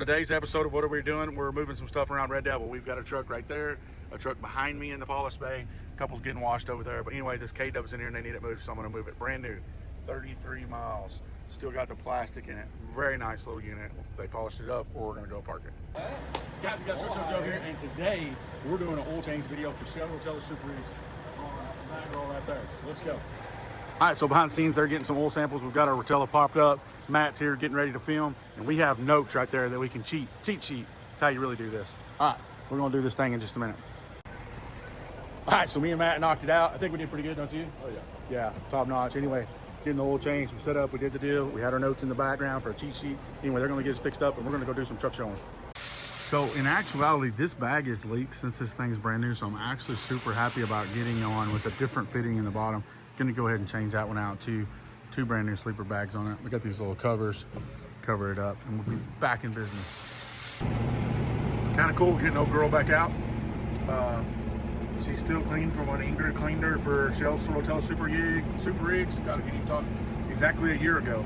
today's episode of What Are We Doing? We're moving some stuff around Red Devil. We've got a truck right there, a truck behind me in the Paulus Bay. A couple's getting washed over there. But anyway, this K-Dub's in here and they need it moved, so I'm gonna move it. Brand new, 33 miles. Still got the plastic in it. Very nice little unit. They polished it up, or we're gonna go park it. Guys, we got Truck Show Joe here, and today we're doing an oil change video for Shell Hotel Super Eats on that girl right there. So let's go. All right, so behind the scenes, they're getting some oil samples. We've got our Rotella popped up. Matt's here getting ready to film, and we have notes right there that we can cheat sheet. That's how you really do this. All right, we're gonna do this thing in just a minute. All right, so me and Matt knocked it out. I think we did pretty good, don't you? Oh yeah. Yeah, top notch. Anyway, getting the oil change, we set up, we did the deal. We had our notes in the background for a cheat sheet. Anyway, they're gonna get us fixed up, and we're gonna go do some truck showing. So in actuality, this bag is leaked since this thing is brand new, so I'm actually super happy about getting on with a different fitting in the bottom. Gonna go ahead and change that one out too. Two brand new sleeper bags on it. We got these little covers, cover it up, and we'll be back in business. Kind of cool getting old girl back out. She's still clean from when Ingrid cleaned her for Shell's Hotel Super Rigs. Gotta get him talking. Exactly a year ago.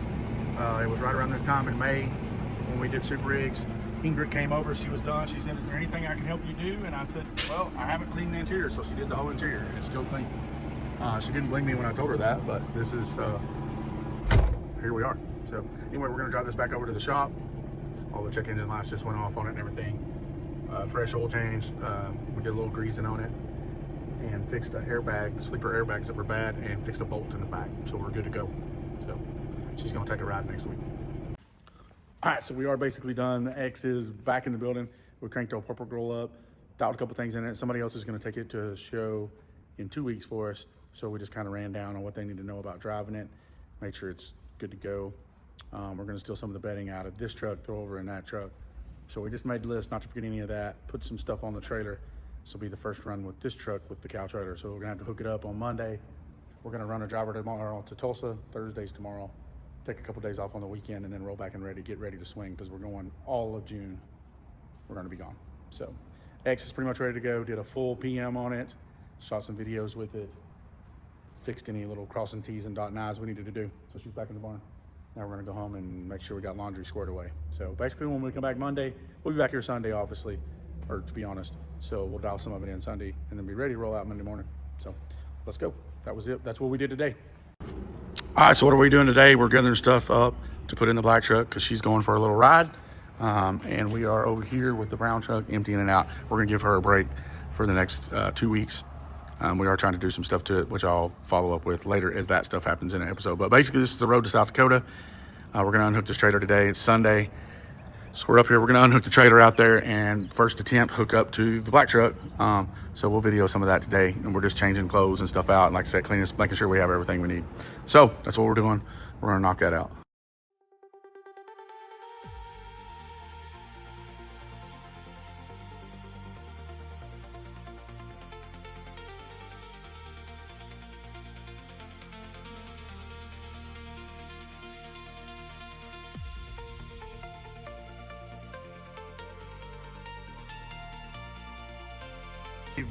It was right around this time in May when we did Super Rigs. Ingrid came over, she was done. She said, "Is there anything I can help you do?" And I said, "Well, I haven't cleaned the interior." So she did the whole interior, and it's still clean. She didn't blame me when I told her that, but this is, here we are. So anyway, we're gonna drive this back over to the shop. All the check engine lights just went off on it and everything. Fresh oil change. We did a little greasing on it and fixed the airbag, sleeper airbags that were bad, and fixed a bolt in the back. So we're good to go. So she's gonna take a ride next week. All right, so we are basically done. The X is back in the building. We cranked our purple grill up, dialed a couple things in it. Somebody else is gonna take it to a show in 2 weeks for us. So we just kind of ran down on what they need to know about driving it, make sure it's good to go. We're gonna steal some of the bedding out of this truck, throw over in that truck. So we just made the list, not to forget any of that, put some stuff on the trailer. This will be the first run with this truck with the cow trailer. So we're gonna have to hook it up on Monday. We're gonna run a driver tomorrow to Tulsa, Thursday's tomorrow. Take a couple days off on the weekend and then roll back and get ready to swing, because we're going all of June. We're gonna be gone. So X is pretty much ready to go. Did a full PM on it, shot some videos with it, fixed any little crossing T's and dotting I's we needed to do. So she's back in the barn. Now we're gonna go home and make sure we got laundry squared away. So basically when we come back Monday, we'll be back here Sunday, obviously, or to be honest. So we'll dial some of it in Sunday and then be ready to roll out Monday morning. So let's go. That was it. That's what we did today. All right, so what are we doing today? We're gathering stuff up to put in the black truck because she's going for a little ride. And we are over here with the brown truck emptying it out. We're gonna give her a break for the next 2 weeks. We are trying to do some stuff to it, which I'll follow up with later as that stuff happens in an episode. But basically, this is the road to South Dakota. We're going to unhook this trailer today. It's Sunday. So we're up here. We're going to unhook the trailer out there and first attempt hook up to the black truck. So we'll video some of that today. And we're just changing clothes and stuff out. And like I said, cleaning, making sure we have everything we need. So that's what we're doing. We're going to knock that out.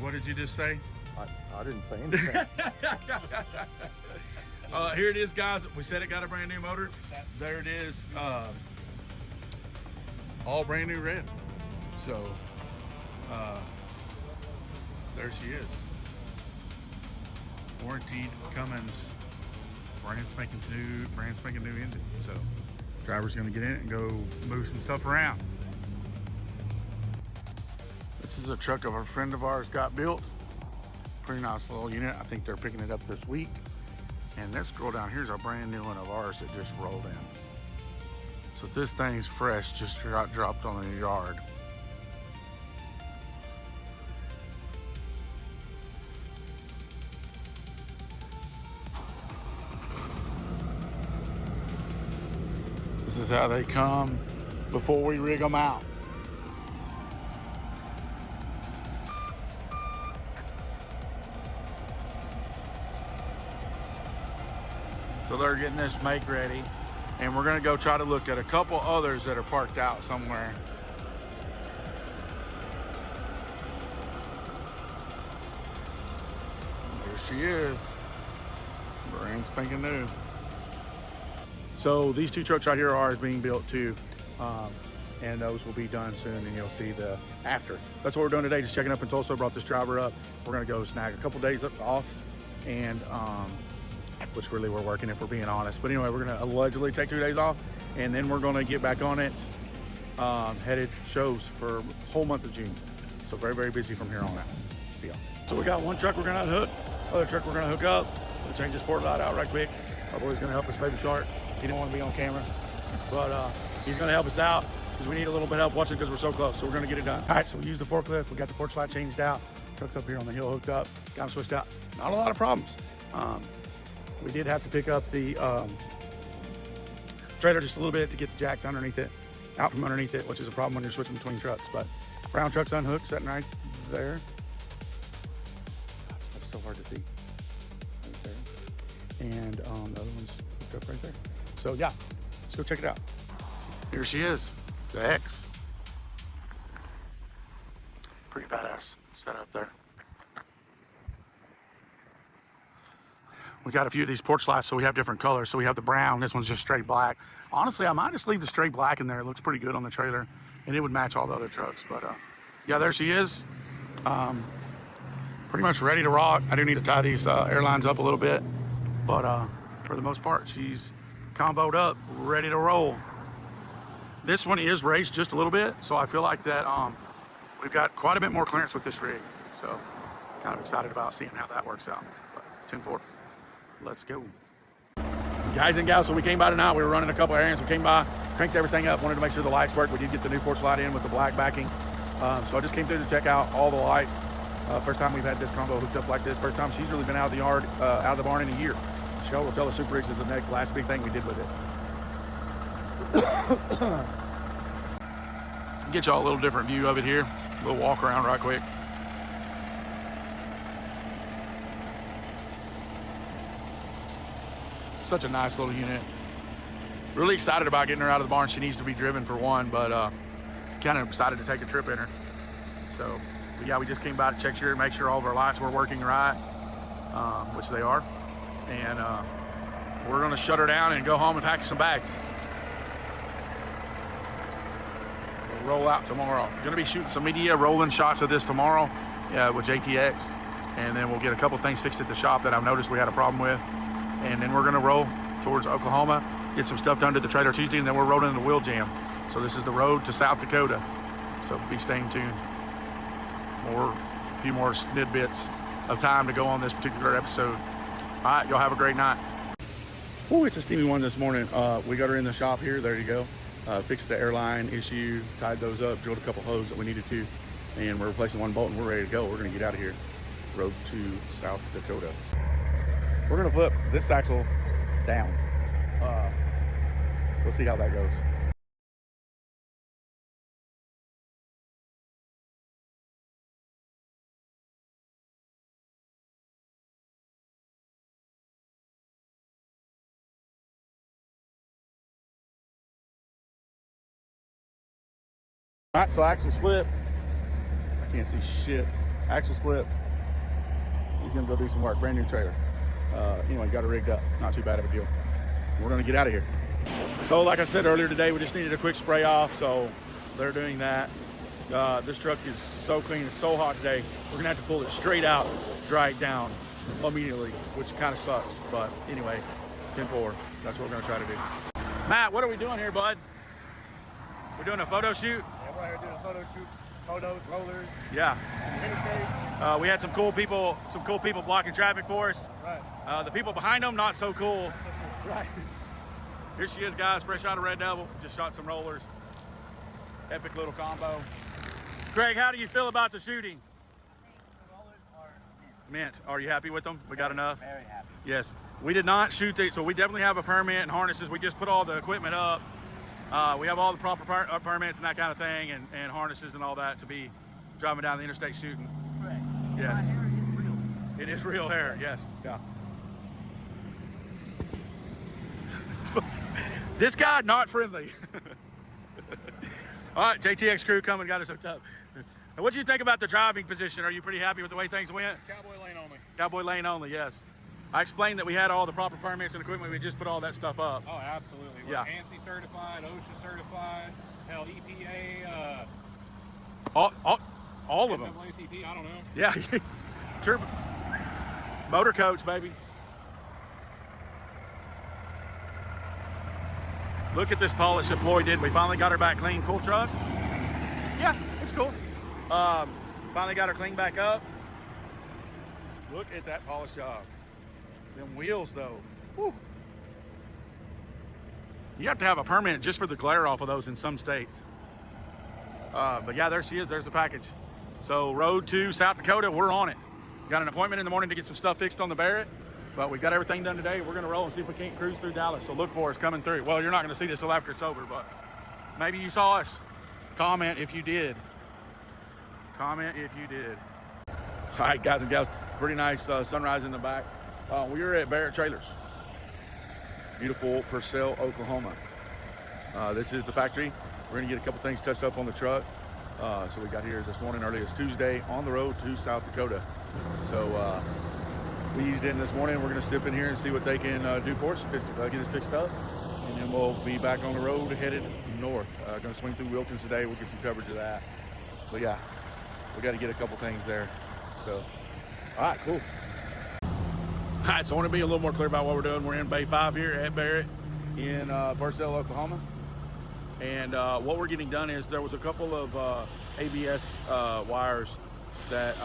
What did you just say? I didn't say anything. Here it is, guys. We said it got a brand new motor. There it is. All brand new red. So there she is. Warranted Cummins. Brand spanking new engine. So driver's gonna get in it and go move some stuff around. This is a truck of a friend of ours got built. Pretty nice little unit. I think they're picking it up this week. And this girl down here is a brand new one of ours that just rolled in. So this thing's fresh, just got dropped on the yard. This is how they come before we rig them out. So they're getting this make ready, and we're gonna go try to look at a couple others that are parked out somewhere. There she is, brand spanking new. So these two trucks right here are ours being built too. and those will be done soon, and you'll see the after. That's what we're doing today, just checking up in Tulsa. Brought this driver up. We're gonna go snag a couple days off, and which really we're working if we're being honest. But anyway, we're gonna allegedly take 2 days off, and then we're gonna get back on it, headed shows for whole month of June. So very, very busy from here on out. See y'all. So we got one truck we're gonna unhook, other truck we're gonna hook up. We'll change this port light out right quick. Our boy's gonna help us, Baby Shark. He didn't want to be on camera, but he's gonna help us out because we need a little bit of help watching because we're so close. So we're gonna get it done. All right, so we used the forklift. We got the porch light changed out. Truck's up here on the hill hooked up. Got them switched out. Not a lot of problems. We did have to pick up the trailer just a little bit to get the jacks underneath it, out from underneath it, which is a problem when you're switching between trucks. But brown truck's unhooked, sitting right there. That's so hard to see. Right there. And the other one's hooked up right there. So yeah, let's go check it out. Here she is, the X. Pretty badass setup there. We got a few of these porch lights, so we have different colors. So we have the brown, this one's just straight black. Honestly, I might just leave the straight black in there. It looks pretty good on the trailer, and it would match all the other trucks. But yeah, there she is. Pretty much ready to rock. I do need to tie these airlines up a little bit, but for the most part, she's comboed up, ready to roll. This one is raised just a little bit, so I feel like that we've got quite a bit more clearance with this rig. So kind of excited about seeing how that works out. But 10-4. Let's go. Guys and gals, so we came by tonight. We were running a couple errands. We came by, cranked everything up, wanted to make sure the lights worked. We did get the new porch light in with the black backing. So I just came through to check out all the lights. First time we've had this combo hooked up like this. First time she's really been out of the yard, out of the barn in a year. Michelle will tell us Super Rigs is the last big thing we did with it. Get y'all a little different view of it here. A little walk around right quick. Such a nice little unit. Really excited about getting her out of the barn. She needs to be driven for one, but kind of excited to take a trip in her. So yeah, we just came by to check sure, make sure all of our lights were working right, which they are. And we're gonna shut her down and go home and pack some bags. We'll roll out tomorrow. Gonna be shooting some media rolling shots of this tomorrow with JTX. And then we'll get a couple things fixed at the shop that I've noticed we had a problem with. And then we're gonna roll towards Oklahoma, get some stuff done to the trailer Tuesday, and then we're rolling into Wheel Jam. So this is the road to South Dakota. So be staying tuned. A few more snidbits of time to go on this particular episode. All right, y'all have a great night. Oh, it's a steamy one this morning. We got her in the shop here. There you go. Fixed the airline issue, tied those up, drilled a couple holes that we needed to, and we're replacing one bolt and we're ready to go. We're gonna get out of here. Road to South Dakota. We're gonna flip this axle down. We'll see how that goes. All right, so axle's flipped. I can't see shit. Axle's flipped. He's gonna go do some work. Brand new trailer. Anyway, got it rigged up. Not too bad of a deal. We're gonna get out of here. So like I said earlier today, we just needed a quick spray off, so they're doing that. This truck is so clean, it's so hot today. We're gonna have to pull it straight out, dry it down immediately, which kind of sucks. But anyway, 10-4, that's what we're gonna try to do. Matt, what are we doing here, bud? We're doing a photo shoot? Yeah, we're here doing a photo shoot. Photos, rollers. Yeah. Interstate. We had some cool people blocking traffic for us. Right. The people behind them, not so cool. Right. Here she is, guys, fresh out of Red Devil. Just shot some rollers. Epic little combo. Craig, how do you feel about the shooting? The rollers are Mint. Are you happy with them? We got enough? very happy. Yes. We did not shoot these, so we definitely have a permit and harnesses. We just put all the equipment up. We have all the proper permits and that kind of thing, and harnesses and all that to be driving down the interstate shooting. Correct. Yes. My hair is real. It is real hair, yes. Yeah. This guy, not friendly. All right, JTX crew coming, got us hooked up. What do you think about the driving position? Are you pretty happy with the way things went? Cowboy lane only. Cowboy lane only, yes. I explained that we had all the proper permits and equipment. We just put all that stuff up. Oh, absolutely. We're Yeah. ANSI certified, OSHA certified, hell, EPA, All of them. NAACP, I don't know. Yeah. Turbo. Motor coach, baby. Look at this polish that Floyd did. We finally got her back clean. Cool truck. Yeah, it's cool. Finally got her cleaned back up. Look at that polish job. Them wheels though. Whew. You have to have a permit just for the glare off of those in some states. But yeah, there she is. There's the package. So road to South Dakota, we're on it. Got an appointment in the morning to get some stuff fixed on the Barrett, but we've got everything done today. We're gonna roll and see if we can't cruise through Dallas. So look for us coming through. Well, you're not gonna see this till after it's over, but maybe you saw us. Comment if you did. Comment if you did. All right, guys and gals, pretty nice sunrise in the back. We are at Barrett Trailers. Beautiful Purcell, Oklahoma. This is the factory. We're gonna get a couple things touched up on the truck. So we got here this morning early as Tuesday on the road to South Dakota. So we eased in this morning. We're gonna step in here and see what they can do for us, get us fixed up. And then we'll be back on the road headed north. Gonna swing through Wilkins today. We'll get some coverage of that. But yeah, we got to get a couple things there. So, all right, cool. All right, so I want to be a little more clear about what we're doing. We're in Bay 5 here at Barrett in Purcell, Oklahoma. And what we're getting done is there was a couple of ABS wires that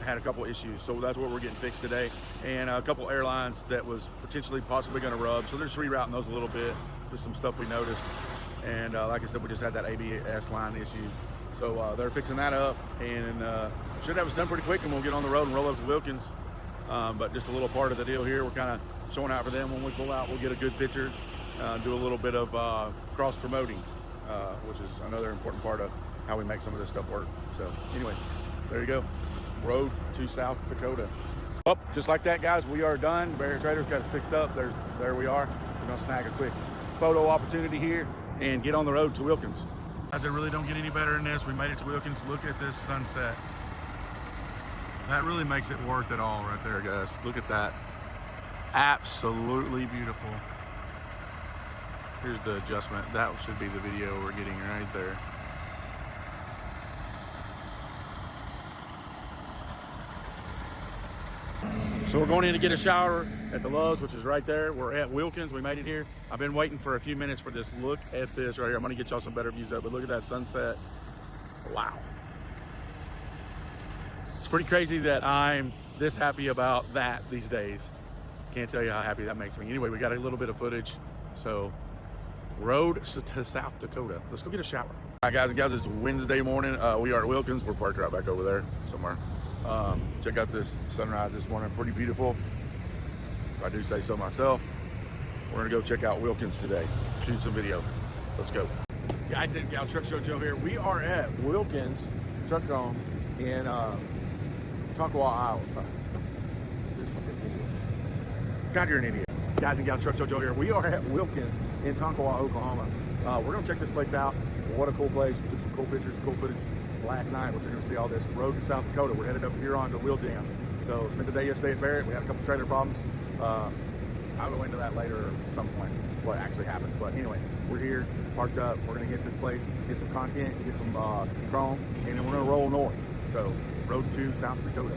had a couple issues. So that's what we're getting fixed today. And a couple airlines that was potentially possibly going to rub. So they're just rerouting those a little bit. There's some stuff we noticed. And like I said, we just had that ABS line issue. So they're fixing that up and should have us done pretty quick, and we'll get on the road and roll up to Wilkins. But just a little part of the deal here, we're kind of showing out for them. When we pull out, we'll get a good picture, do a little bit of cross promoting, which is another important part of how we make some of this stuff work. So anyway, there you go. Road to South Dakota. Well, just like that, guys, we are done. Barrett Trailers got us fixed up. There we are. We're gonna snag a quick photo opportunity here and get on the road to Wilkins. Guys, it really don't get any better than this. We made it to Wilkins. Look at this sunset. That really makes it worth it all right there, guys. Look at that. Absolutely beautiful. Here's the adjustment. That should be the video we're getting right there. So we're going in to get a shower at the Love's, which is right there. We're at Wilkins. We made it here. I've been waiting for a few minutes for this. Look at this right here. I'm gonna get y'all some better views up, but look at that sunset. Wow. It's pretty crazy that I'm this happy about that these days. Can't tell you how happy that makes me. Anyway, we got a little bit of footage. So road to South Dakota. Let's go get a shower. All right, guys and gals, it's Wednesday morning. We are at Wilkins. We're parked right back over there somewhere. Check out this sunrise this morning. Pretty beautiful, if I do say so myself. We're gonna go check out Wilkins today, shoot some video. Let's go. Guys and gals, Truck Show Joe here. We are at Wilkins Truck Home in Tonkawa, Iowa. God, you're an idiot. Guys and gals, Truck Show Joe here. We are at Wilkins in Tonkawa, Oklahoma. We're gonna check this place out. What a cool place. We took some cool pictures, cool footage last night, which you're gonna see all this. Road to South Dakota. We're headed up to Huron to Wheel Jam. So spent the day yesterday at Barrett. We had a couple trailer problems. I'll go into that later at some point, what actually happened. But anyway, we're here, parked up. We're gonna hit this place, get some content, get some chrome, and then we're gonna roll north. So road to South Dakota.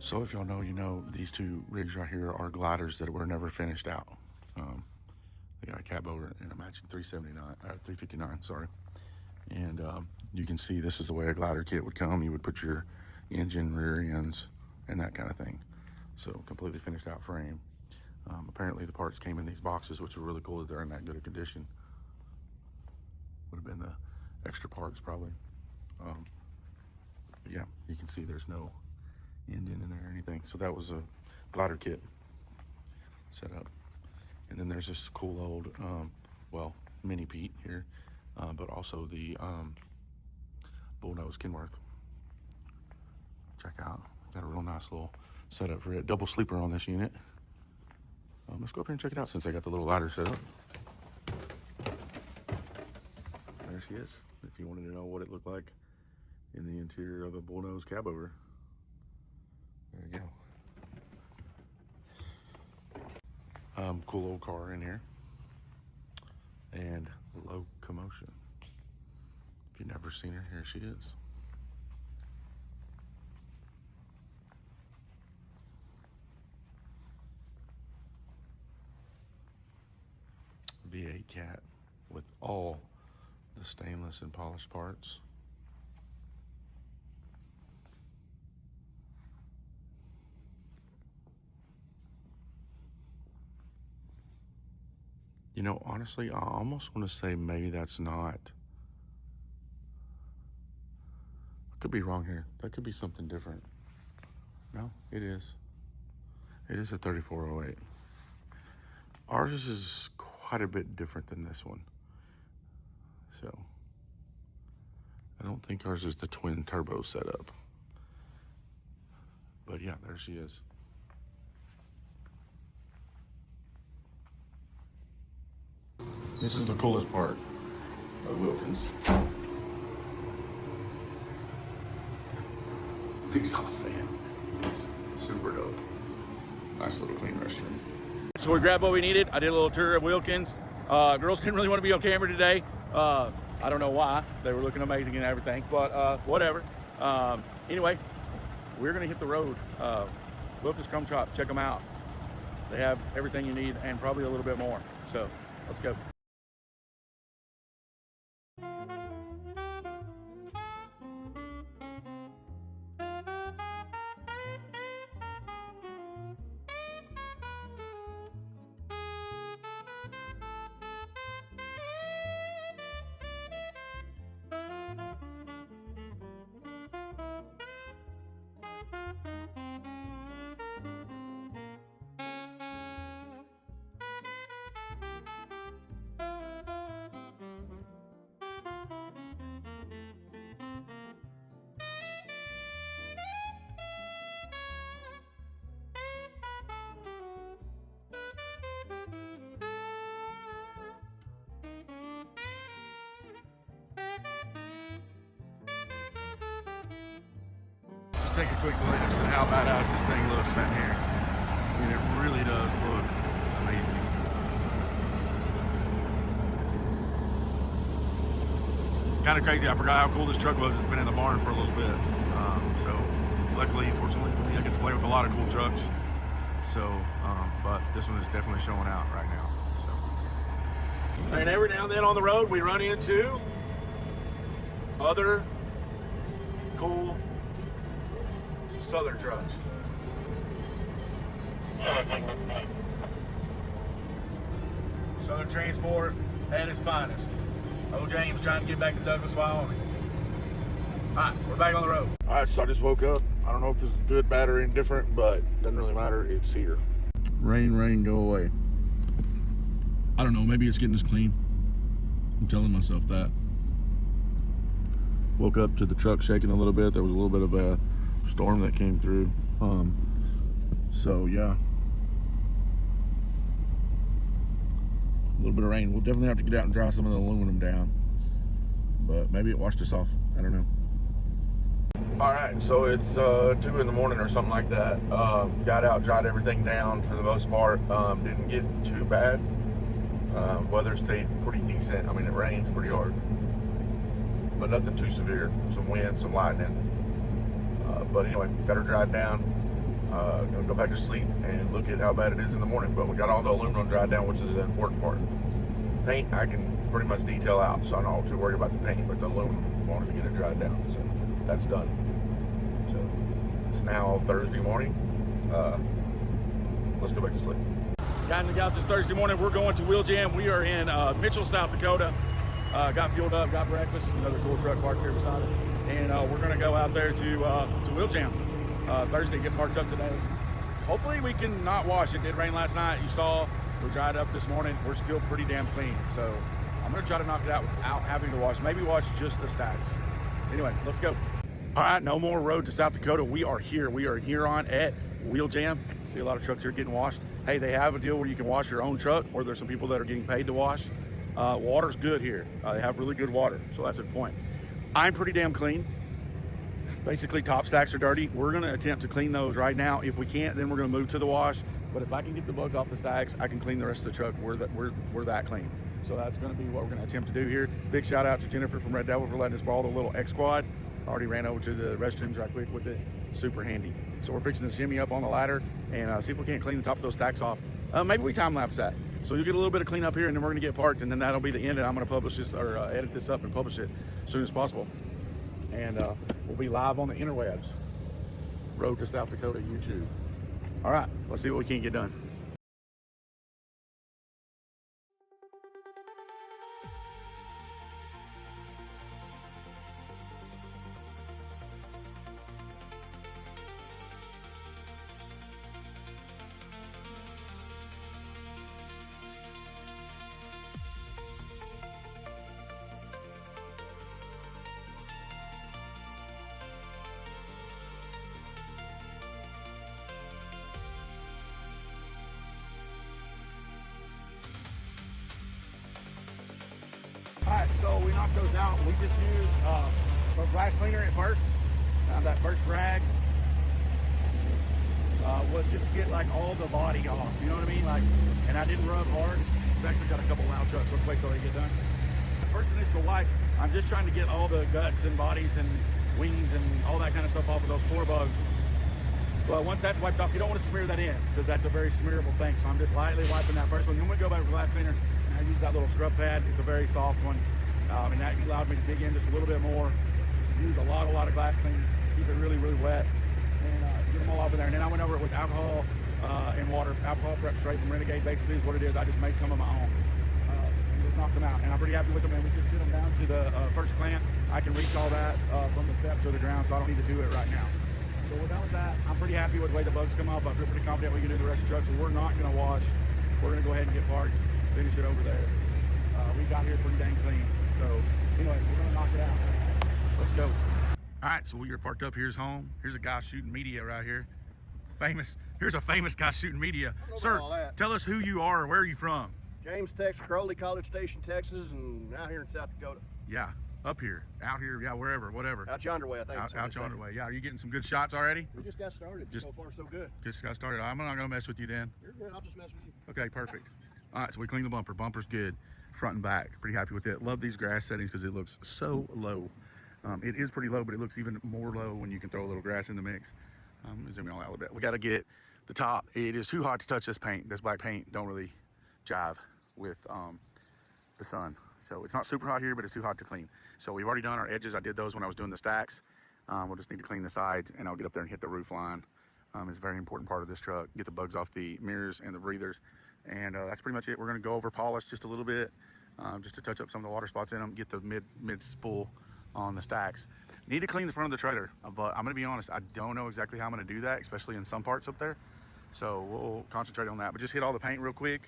So if y'all know, you know, these two rigs right here are gliders that were never finished out. They got a cab over and a matching 359, sorry. And you can see this is the way a glider kit would come. You would put your engine, rear ends, and that kind of thing. So completely finished out frame. Apparently the parts came in these boxes, which are really cool that they're in that good a condition. Would have been the extra parts probably. But yeah, you can see there's no engine in there or anything. So that was a glider kit set up. And then there's this cool old, well, mini Pete here, but also the bullnose Kenworth. Check out, got a real nice little setup for it. Double sleeper on this unit. Let's go up here and check it out since I got the little ladder set up. There she is. If you wanted to know what it looked like in the interior of a bullnose cab over. There you go. Cool old car in here. And locomotion. If you've never seen her, here she is. V8 cat with all the stainless and polished parts. You know, honestly, I almost want to say maybe that's not. I could be wrong here. That could be something different. No, it is. It is a 3408. Ours is quite a bit different than this one. So, I don't think ours is the twin turbo setup. But yeah, there she is. This is the coolest part of Wilkins. Exhaust fan. It's super dope. Nice little clean restroom. So we grabbed what we needed. I did a little tour of Wilkins. Girls didn't really want to be on camera today. I don't know why. They were looking amazing and everything, but whatever. Anyway, we're gonna hit the road. Wilkins Chrome Shop, check them out. They have everything you need and probably a little bit more. So let's go. Take a quick look at how badass this thing looks in here. I mean, it really does look amazing. Kind of crazy. I forgot how cool this truck was. It's been in the barn for a little bit. So luckily, fortunately for me, I get to play with a lot of cool trucks. So, but this one is definitely showing out right now. So, and every now and then on the road, we run into other cool Southern trucks. Southern Transport at its finest. Old James trying to get back to Douglas, Wyoming. Alright, we're back on the road. Alright, so I just woke up. I don't know if this is good, bad, or indifferent, but it doesn't really matter. It's here. Rain, go away. I don't know, maybe it's getting us clean. I'm telling myself that. Woke up to the truck shaking a little bit. There was a little bit of a storm that came through. So yeah, a little bit of rain. We'll definitely have to get out and dry some of the aluminum down, but maybe it washed us off. I don't know. All right, so it's 2 in the morning or something like that. Got out, dried everything down for the most part. Didn't get too bad. Weather stayed pretty decent. I mean, it rains pretty hard, but nothing too severe. Some wind, some lightning. But anyway, got her dried down. Gonna go back to sleep and look at how bad it is in the morning. But we got all the aluminum dried down, which is the important part. Paint, I can pretty much detail out, so I don't have to worry about the paint, but the aluminum wanted to get it dried down, so that's done. So it's now Thursday morning. Let's go back to sleep. Guys and gals, it's Thursday morning. We're going to Wheel Jam. We are in Mitchell, South Dakota. Got fueled up, got breakfast. Another cool truck parked here beside it. And we're going to go out there to Wheel Jam Thursday, get parked up today. Hopefully we can not wash. It did rain last night. You saw we dried up this morning. We're still pretty damn clean. So I'm going to try to knock it out without having to wash. Maybe wash just the stacks. Anyway, let's go. All right, no more road to South Dakota. We are here. We are in Huron at Wheel Jam. See a lot of trucks here getting washed. Hey, they have a deal where you can wash your own truck, or there's some people that are getting paid to wash. Water's good here. They have really good water, so that's the point. I'm pretty damn clean. Basically, top stacks are dirty. We're gonna attempt to clean those right now. If we can't, then we're gonna move to the wash. But if I can get the bugs off the stacks, I can clean the rest of the truck. We're that clean. So that's gonna be what we're gonna attempt to do here. Big shout out to Jennifer from Red Devil for letting us borrow the little X Squad. Already ran over to the restrooms right quick with it. Super handy. So we're fixing to shimmy up on the ladder and see if we can't clean the top of those stacks off. Maybe we time lapse that. So you'll get a little bit of clean up here, and then we're gonna get parked, and then that'll be the end. And I'm gonna publish this or edit this up and publish it as soon as possible. And we'll be live on the interwebs. Road to South Dakota YouTube. All right, let's see what we can get done. All right, so we knocked those out. We just used a glass cleaner at first. That first rag was just to get like all the body off, you know what I mean? Like, and I didn't rub hard. We've actually got a couple loud trucks. Let's wait till they get done. First initial wipe, I'm just trying to get all the guts and bodies and wings and all that kind of stuff off of those floor bugs. Well, once that's wiped off, you don't want to smear that in because that's a very smearable thing. So I'm just lightly wiping that first one. Then we go back with glass cleaner. I use that little scrub pad. It's a very soft one, and that allowed me to dig in just a little bit more. Use a lot of glass cleaner, keep it really wet, and get them all off of there. And then I went over it with alcohol and water. Alcohol prep straight from Renegade basically is what it is. I just made some of my own and just knocked them out. And I'm pretty happy with them. And we just get them down to the first clamp. I can reach all that from the step to the ground, so I don't need to do it right now. So we're done with that. I'm pretty happy with the way the bugs come off. I feel pretty confident we can do the rest of the truck. So we're not going to wash. We're going to go ahead and get parts. Finish it over there. We got here pretty dang clean. So anyway, we're gonna knock it out. Let's go. All right, so we are parked up. Here's home. Here's a guy shooting media right here. Here's a famous guy shooting media. Sir, tell us who you are. Where are you from? James, Texas, Crowley, College Station, Texas, and out here in South Dakota. Yeah, up here, out here, yeah, wherever, whatever. Out yonder way, I think. Out yonder way. Yeah, are you getting some good shots already? We just got started. So far, so good. Just got started. I'm not gonna mess with you then. You're good. I'll just mess with you. Okay, perfect. All right, so we cleaned the bumper. Bumper's good, front and back. Pretty happy with it. Love these grass settings because it looks so low. It is pretty low, but it looks even more low when you can throw a little grass in the mix. Zoom in all out a little bit. We got to get the top. It is too hot to touch this paint. This black paint don't really jive with the sun. So it's not super hot here, but it's too hot to clean. So we've already done our edges. I did those when I was doing the stacks. We'll just need to clean the sides, and I'll get up there and hit the roof line. It's a very important part of this truck. Get the bugs off the mirrors and the breathers. And that's pretty much it. We're going to go over polish just a little bit, just to touch up some of the water spots in them, get the mid spool on the stacks. Need to clean the front of the trailer, but I'm going to be honest, I don't know exactly how I'm going to do that, especially in some parts up there. So we'll concentrate on that, but just hit all the paint real quick.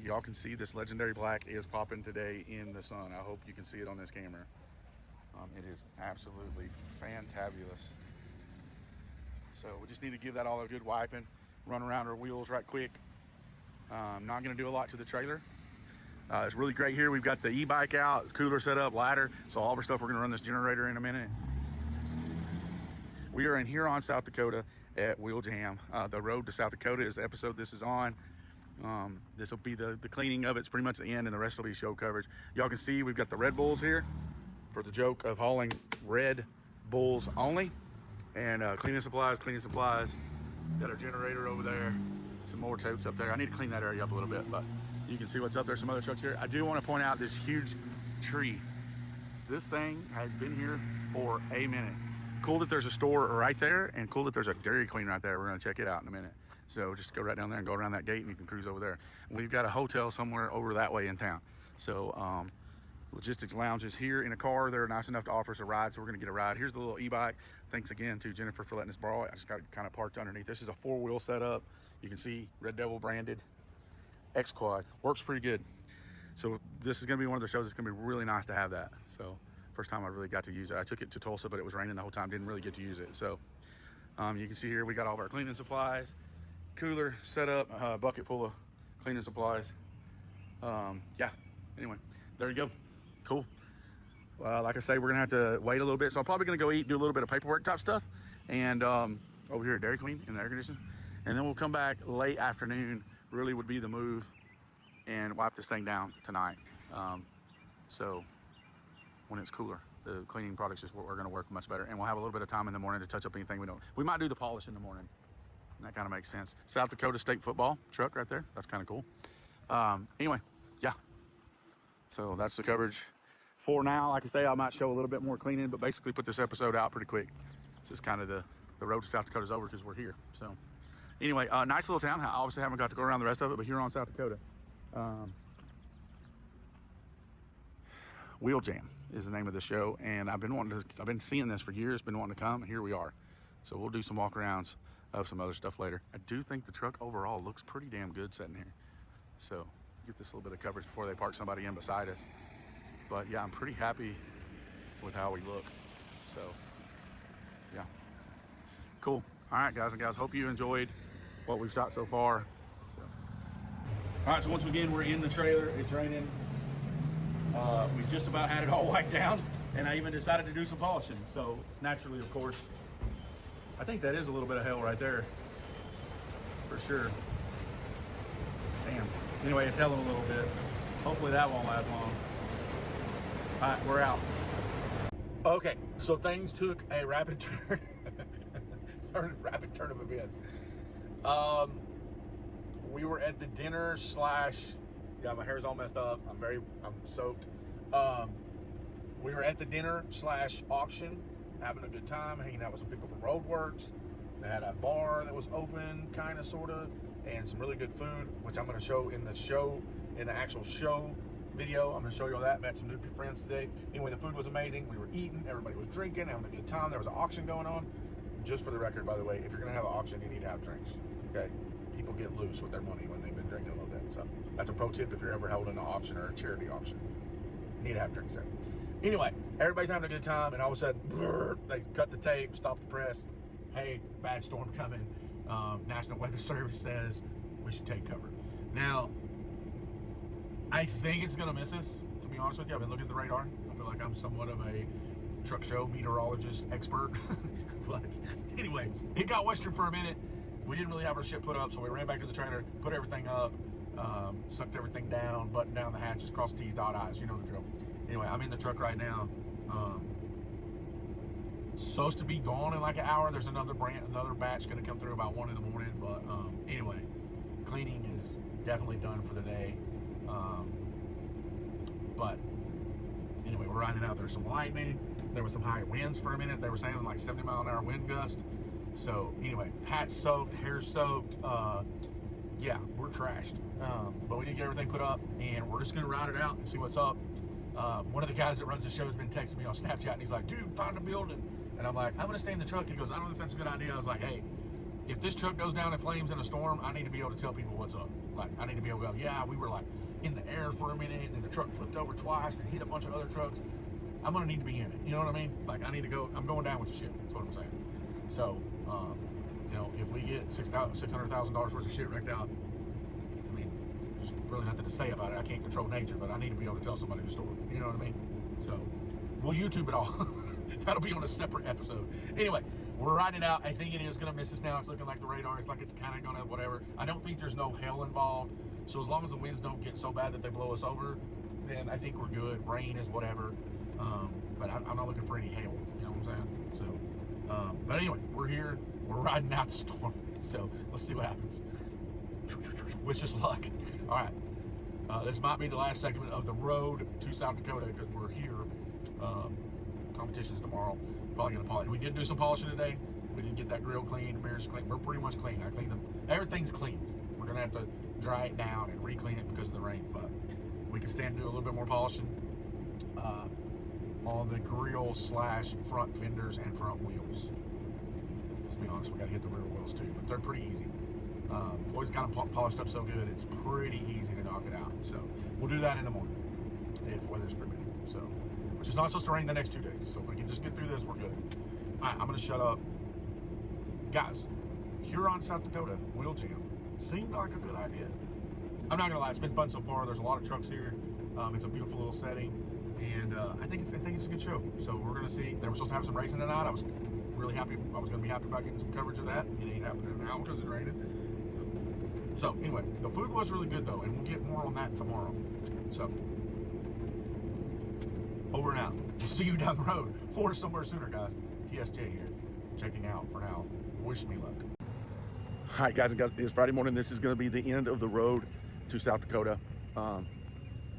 Y'all can see this legendary black is popping today in the sun. I hope you can see it on this camera. It is absolutely fantabulous. So we just need to give that all a good wiping, run around our wheels right quick. Not going to do a lot to the trailer. It's really great here. We've got the e-bike out, cooler set up, ladder. So all of our stuff, we're going to run this generator in a minute. We are in Huron, South Dakota at Wheel Jam. The road to South Dakota is the episode this is on. This will be the cleaning of it. It's pretty much the end, and the rest will be show coverage. Y'all can see we've got the Red Bulls here for the joke of hauling Red Bulls only. And cleaning supplies, Got our generator over there. Some more totes up there. I need to clean that area up a little bit, but you can see what's up there. Some other trucks here. I do want to point out this huge tree. This thing has been here for a minute. Cool that there's a store right there, and cool that there's a Dairy Queen right there. We're going to check it out in a minute. So just go right down there and go around that gate, and you can cruise over there. We've got a hotel somewhere over that way in town. So Logistics Lounge is here in a car. They're nice enough to offer us a ride, so we're going to get a ride. Here's the little e-bike. Thanks again to Jennifer for letting us borrow it. I just got kind of parked underneath. This is a 4-wheel setup. You can see Red Devil branded. X-Quad. Works pretty good. So this is going to be one of the shows that's going to be really nice to have that. So first time I really got to use it. I took it to Tulsa, but it was raining the whole time. Didn't really get to use it. So you can see here we got all of our cleaning supplies. Cooler set up, a bucket full of cleaning supplies. Yeah, anyway, there you go. Cool. Like I say, we're gonna have to wait a little bit, so I'm probably gonna go eat, do a little bit of paperwork type stuff, and over here at Dairy Queen in the air conditioning, and then we'll come back late afternoon. Really would be the move, and wipe this thing down tonight. So when it's cooler, the cleaning products are gonna work much better, and we'll have a little bit of time in the morning to touch up anything we don't. We might do the polish in the morning. That kind of makes sense. South Dakota State football truck right there. That's kind of cool. Anyway, yeah. So that's the coverage for now. Like I say, I might show a little bit more cleaning, but basically put this episode out pretty quick. This is kind of the road to South Dakota is over because we're here. So anyway, nice little town. I obviously haven't got to go around the rest of it, but Huron, South Dakota. Wheel Jam is the name of the show, and I've been seeing this for years, been wanting to come, and here we are. So we'll do some walk arounds of some other stuff later. I do think the truck overall looks pretty damn good sitting here. So get this little bit of coverage before they park somebody in beside us. But yeah, I'm pretty happy with how we look. So yeah, cool. All right, guys and gals, hope you enjoyed what we've shot so far. So. All right, so once again, we're in the trailer. It's raining. We've just about had it all wiped down, and I even decided to do some polishing. So naturally, of course, I think that is a little bit of hell right there, for sure. Damn. Anyway, it's helling a little bit. Hopefully that won't last long. All right, we're out. Okay, so things took a rapid turn. Rapid turn of events. We were at the dinner slash. Yeah, my hair's all messed up. I'm soaked. We were at the dinner slash auction, having a good time, hanging out with some people from Roadworks. They had a bar that was open, kind of, sort of, and some really good food, which I'm going to show in the actual show video. I'm going to show you all that. Met some new friends today. Anyway, the food was amazing. We were eating. Everybody was drinking, having a good time. There was an auction going on. Just for the record, by the way, if you're going to have an auction, you need to have drinks. Okay? People get loose with their money when they've been drinking a little bit. So that's a pro tip if you're ever holding an auction or a charity auction. You need to have drinks there. Anyway, everybody's having a good time, and all of a sudden, they cut the tape, stop the press. Hey, bad storm coming. National Weather Service says we should take cover. Now, I think it's going to miss us, to be honest with you. I've been looking at the radar. I feel like I'm somewhat of a truck show meteorologist expert. But anyway, it got western for a minute. We didn't really have our shit put up, so we ran back to the trailer, put everything up, sucked everything down, buttoned down the hatches, crossed T's, dot I's. You know the drill. Anyway, I'm in the truck right now. Supposed to be gone in like an hour. There's another batch going to come through about 1 in the morning. But anyway, cleaning is definitely done for the day. But anyway, we're riding out. There's some lightning. There was some high winds for a minute. They were saying like 70-mile-an-hour wind gust. So anyway, hat soaked, hair soaked. Yeah, we're trashed. But we did get everything put up, and we're just going to ride it out and see what's up. One of the guys that runs the show has been texting me on Snapchat, and he's like, dude, find a building. And I'm like, I'm going to stay in the truck. He goes, I don't know if that's a good idea. I was like, hey, if this truck goes down in flames in a storm, I need to be able to tell people what's up. Like, I need to be able to go, yeah, we were like in the air for a minute, and the truck flipped over twice and hit a bunch of other trucks. I'm going to need to be in it. You know what I mean? Like, I need to go. I'm going down with the shit. That's what I'm saying. So, you know, if we get $600,000 worth of shit wrecked out, I mean, there's really nothing to say about it. I can't control nature, but I need to be able to tell somebody the story. You know what I mean? So, we'll YouTube it all. That'll be on a separate episode. Anyway, we're riding it out. I think it is going to miss us now. It's looking like the radar. It's like it's kind of going to whatever. I don't think there's no hail involved. So as long as the winds don't get so bad that they blow us over, then I think we're good. Rain is whatever. But I'm not looking for any hail. You know what I'm saying? So, but anyway, we're here. We're riding out the storm. So let's see what happens. Wish us luck. All right. This might be the last segment of the road to South Dakota because we're here. Competition's tomorrow. Probably gonna polish. We did do some polishing today. We didn't get that grill clean, the mirrors clean. We're pretty much clean. I cleaned them. Everything's cleaned. We're gonna have to dry it down and re-clean it because of the rain, but we can stand to do a little bit more polishing on the grill slash front fenders and front wheels. Let's be honest, we gotta hit the rear wheels too, but they're pretty easy. Floyd's got them polished up so good, it's pretty easy to knock it out. So we'll do that in the morning if weather's permitting. So, which is not supposed to rain the next 2 days. So if we can just get through this, we're good. All right, I'm gonna shut up. Guys, Huron, South Dakota, wheel jam seemed like a good idea. I'm not gonna lie, it's been fun so far. There's a lot of trucks here. It's a beautiful little setting, and I think it's a good show. So we're gonna see. They were supposed to have some racing tonight. I was really happy. I was gonna be happy about getting some coverage of that. It ain't happening now because it's raining. So anyway, the food was really good though, and we'll get more on that tomorrow. So over and out. We'll see you down the road or somewhere sooner, guys. TSJ here, checking out for now. Wish me luck. All right, guys and guys, it's Friday morning. This is going to be the end of the road to South Dakota.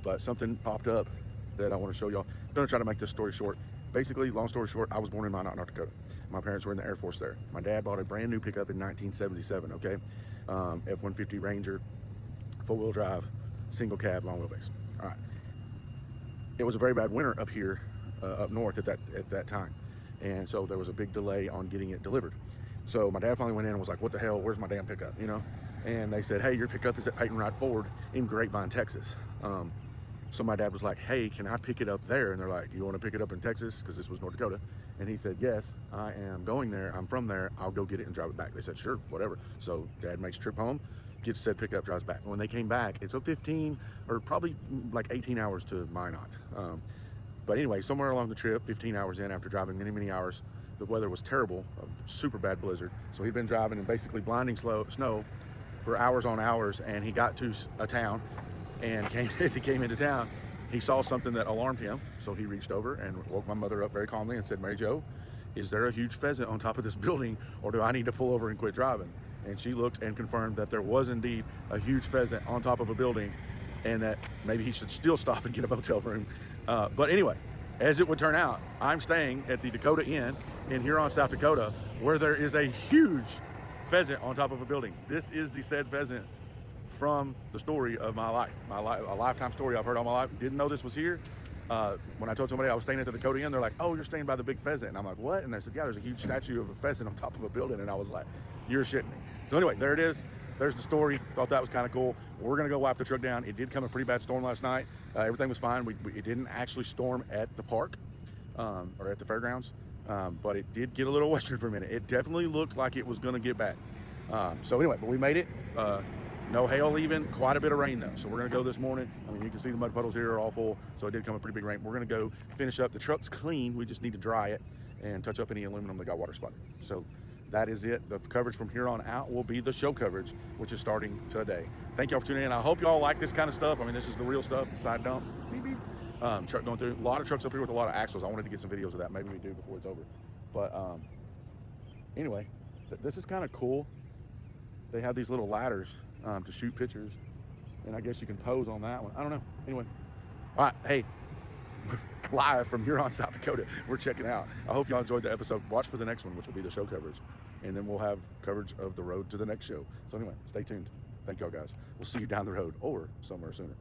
But something popped up that I want to show y'all. I'm going to try to make this story short. Basically, long story short, I was born in Minot, North Dakota. My parents were in the Air Force there. My dad bought a brand new pickup in 1977, okay? F-150 Ranger, four-wheel drive, single cab, long wheelbase. All right. It was a very bad winter up here, up north at that time. And so there was a big delay on getting it delivered. So my dad finally went in and was like, what the hell, where's my damn pickup, you know? And they said, hey, your pickup is at Peyton Wright Ford in Grapevine, Texas. So my dad was like, hey, can I pick it up there? And they're like, you want to pick it up in Texas? Because this was North Dakota. And he said, yes, I am going there. I'm from there. I'll go get it and drive it back. They said, sure, whatever. So dad makes a trip home, gets said pickup, drives back. When they came back, it's a 15 or probably like 18 hours to Minot. But anyway, somewhere along the trip, 15 hours in, after driving many, many hours, the weather was terrible, a super bad blizzard. So he'd been driving in basically blinding snow for hours on hours, and he got to a town, and as he came into town, he saw something that alarmed him. So he reached over and woke my mother up very calmly and said, Mary Jo, is there a huge pheasant on top of this building, or do I need to pull over and quit driving? And she looked and confirmed that there was indeed a huge pheasant on top of a building, and that maybe he should still stop and get a motel room. But anyway, as it would turn out, I'm staying at the Dakota Inn in Huron, South Dakota, where there is a huge pheasant on top of a building. This is the said pheasant from the story of my life, a lifetime story I've heard all my life. Didn't know this was here. When I told somebody I was staying at the Dakota Inn, they're like, oh, you're staying by the big pheasant. And I'm like, what? And they said, yeah, there's a huge statue of a pheasant on top of a building. And I was like, you're shitting me. So anyway, there it is. There's the story. Thought that was kind of cool. We're going to go wipe the truck down. It did come a pretty bad storm last night. Everything was fine. It didn't actually storm at the park or at the fairgrounds, but it did get a little western for a minute. It definitely looked like it was going to get bad. So anyway, but we made it. No hail even, quite a bit of rain though. So we're gonna go this morning. I mean, you can see the mud puddles here are all full. So it did come a pretty big rain. We're gonna go finish up. The truck's clean. We just need to dry it and touch up any aluminum that got water spotted. So that is it. The coverage from here on out will be the show coverage, which is starting today. Thank y'all for tuning in. I hope y'all like this kind of stuff. I mean, this is the real stuff, side dump. Beep, beep. Truck going through. A lot of trucks up here with a lot of axles. I wanted to get some videos of that. Maybe we do before it's over. But anyway, this is kind of cool. They have these little ladders to shoot pictures, and I guess you can pose on that one. I don't know. Anyway, all right, hey, live from Huron, South Dakota, we're checking out. I hope y'all enjoyed the episode. Watch for the next one, which will be the show coverage, and then we'll have coverage of the road to the next show. So anyway, stay tuned. Thank y'all guys. We'll see you down the road or somewhere sooner.